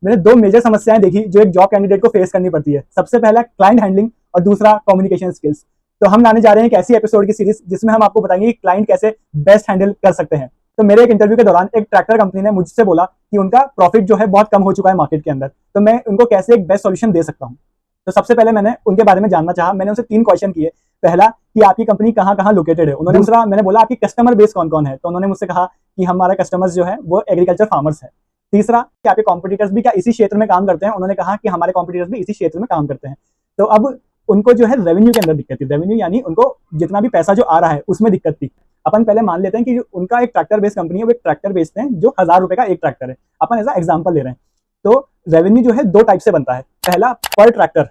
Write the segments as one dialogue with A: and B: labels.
A: मैंने दो मेजर समस्याएं देखी जो एक जॉब कैंडिडेट को फेस करनी पड़ती है। सबसे पहला क्लाइंट हैंडलिंग और दूसरा कम्युनिकेशन स्किल्स। तो हम लाने जा रहे हैं एक ऐसी एपिसोड की सीरीज जिसमें हम आपको बताएंगे कि क्लाइंट कैसे बेस्ट हैंडल कर सकते हैं। तो मेरे एक इंटरव्यू के दौरान एक ट्रैक्टर कंपनी ने मुझसे बोला कि उनका प्रॉफिट जो है बहुत कम हो चुका है मार्केट के अंदर, तो मैं उनको कैसे एक बेस्ट सॉल्यूशन दे सकता हूँ। तो सबसे पहले मैंने उनके बारे में जानना चाहा। मैंने उनसे 3 क्वेश्चन किए। पहला कि आपकी कंपनी कहाँ कहाँ लोकेटेड है। उन्होंने दूसरा मैंने बोला आपकी कस्टमर बेस कौन कौन है, तो उन्होंने मुझसे कहा कि हमारे कस्टमर्स जो है वो एग्रीकल्चर फार्मर्स है। तीसरा कि आपके कॉम्पिटिटर्स भी क्या इसी क्षेत्र में काम करते हैं। उन्होंने कहा कि हमारे कॉम्पिटिटर्स भी इसी क्षेत्र में काम करते हैं। तो अब उनको जो है रेवेन्यू के अंदर दिक्कत थी। रेवेन्यू यानी उनको जितना भी पैसा जो आ रहा है उसमें दिक्कत थी। अपन पहले मान लेते हैं कि उनका एक ट्रैक्टर बेस्ड कंपनी है, वो एक ट्रैक्टर बेचते हैं जो 1000 रुपए का एक ट्रैक्टर है। अपन ऐसा एग्जाम्पल ले रहे हैं। तो रेवेन्यू जो है 2 टाइप से बनता है। पहला पर ट्रैक्टर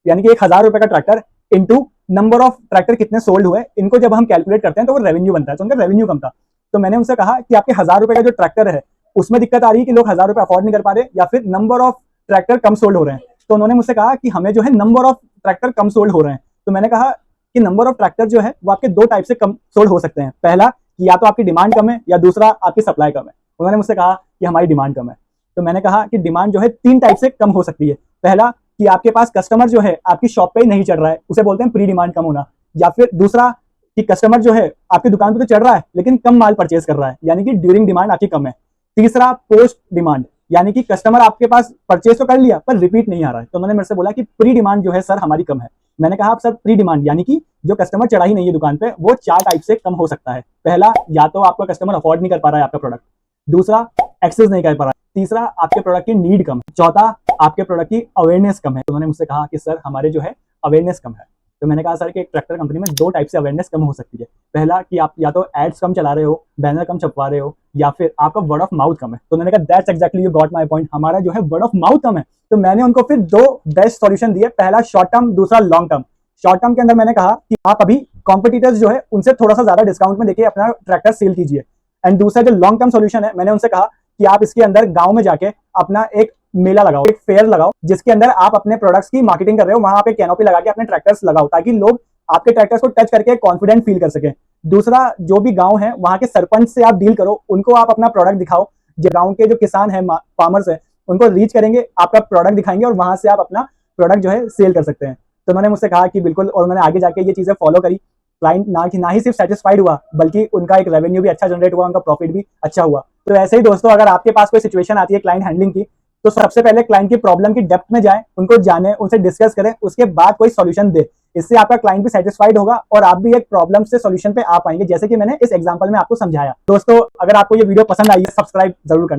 A: यानी कि 1000 रुपए का tractor into number of tractor कितने सोल्ड हुए, इनको जब हम कैलकुलेट करते हैं तो वो रेवेन्यू बनता है। तो उनका रेवेन्यू कम था। तो मैंने उनसे कहा कि आपके 1000 रुपए का जो ट्रैक्टर है उसमें दिक्कत आ रही है कि लोग 1000 रुपए अफोर्ड नहीं कर पा रहे, या फिर number of tractor come sold हो रहे हैं। तो उन्होंने मुझसे कहा कि हमें जो है number of tractor come sold हो रहे हैं। तो मैंने कहा कि नंबर ऑफ ट्रैक्टर जो है वो आपके 2 टाइप से कम सोल्ड हो सकते हैं। पहला कि या तो आपकी डिमांड कम है या दूसरा आपकी सप्लाई कम है। उन्होंने मुझसे कहा कि हमारी डिमांड कम है। तो मैंने कहा कि डिमांड जो है 3 टाइप से कम हो सकती है। पहला कि आपके पास कस्टमर जो है आपकी शॉप पे ही नहीं चढ़ रहा है, उसे बोलते हैं प्री डिमांड कम होना। या फिर दूसरा कि कस्टमर जो है आपकी दुकान पे तो चढ़ रहा है लेकिन कम माल परचेज कर रहा है, यानी कि ड्यूरिंग डिमांड आपकी कम है। तीसरा पोस्ट डिमांड, यानी कि कस्टमर आपके पास परचेज तो कर लिया पर रिपीट नहीं आ रहा है। तो उन्होंने मेरे से बोला कि प्री डिमांड जो है सर हमारी कम है। मैंने कहा आप सर प्री डिमांड यानी कि जो कस्टमर चढ़ा ही नहीं है दुकान पे, वो 4 टाइप से कम हो सकता है। पहला, या तो आपका कस्टमर अफोर्ड नहीं कर पा रहा है आपका प्रोडक्ट। दूसरा, एक्सेस नहीं कर पा रहा है। तीसरा, आपके प्रोडक्ट की नीड कम है। चौथा, आपके प्रोडक्ट की अवेयरनेस कम है। तो उन्होंने मुझसे कहा कि सर हमारे जो है अवेयरनेस कम है। तो मैंने कहा सर कि एक ट्रैक्टर कंपनी में 2 टाइप से अवेयरनेस कम हो सकती है। पहला कि आप या तो एड्स कम चला रहे हो, बैनर कम छपवा रहे हो, या फिर आपका वर्ड ऑफ माउथ कम है। तो उन्होंने कहा that's exactly you got my point, हमारा जो है वर्ड ऑफ माउथ कम है। तो मैंने उनको फिर 2 बेस्ट सॉल्यूशन दिए। पहला शॉर्ट टर्म, दूसरा लॉन्ग टर्म। शॉर्ट टर्म के अंदर मैंने कहा कि आप अभी कॉम्पिटिटर्स जो है उनसे थोड़ा सा ज्यादा डिस्काउंट में देके अपना ट्रैक्टर सेल कीजिए। एंड दूसरा जो लॉन्ग टर्म सॉल्यूशन है, मैंने उनसे कहा कि आप इसके अंदर गांव में जाके अपना एक मेला लगाओ, एक फेयर लगाओ, जिसके अंदर आप अपने प्रोडक्ट्स की मार्केटिंग कर रहे हो, वहां आप एक कैनोपी लगा के अपने ट्रैक्टर्स लगाओ ताकि लोग आपके ट्रैक्टर्स को टच करके कॉन्फिडेंट फील कर सके। दूसरा, जो भी गांव है वहां के सरपंच से आप डील करो, उनको आप अपना प्रोडक्ट दिखाओ। जो गांव के जो किसान है, फार्मर्स है, उनको रीच करेंगे, आपका प्रोडक्ट दिखाएंगे और वहां से आप अपना प्रोडक्ट जो है सेल कर सकते हैं। तो उन्होंने मुझसे कहा कि बिल्कुल, और मैंने आगे जाके ये चीजें फॉलो करी। क्लाइंट ना ही सिर्फ सेटिस्फाइड हुआ बल्कि उनका एक रेवेन्यू भी अच्छा जनरेट हुआ, उनका प्रॉफिट भी अच्छा हुआ। तो ऐसे ही दोस्तों, अगर आपके पास कोई सिचुएशन आती है क्लाइंट हैंडलिंग की, तो सबसे पहले क्लाइंट की प्रॉब्लम की डेप्थ में जाएं, उनको जाने, उनसे डिस्कस करें, उसके बाद कोई सॉल्यूशन दे। इससे आपका क्लाइंट भी सेटिस्फाइड होगा और आप भी एक प्रॉब्लम से सॉल्यूशन पे आ पाएंगे, जैसे कि मैंने इस एग्जांपल में आपको समझाया। दोस्तों, अगर आपको ये वीडियो पसंद आई है, सब्सक्राइब जरूर करना।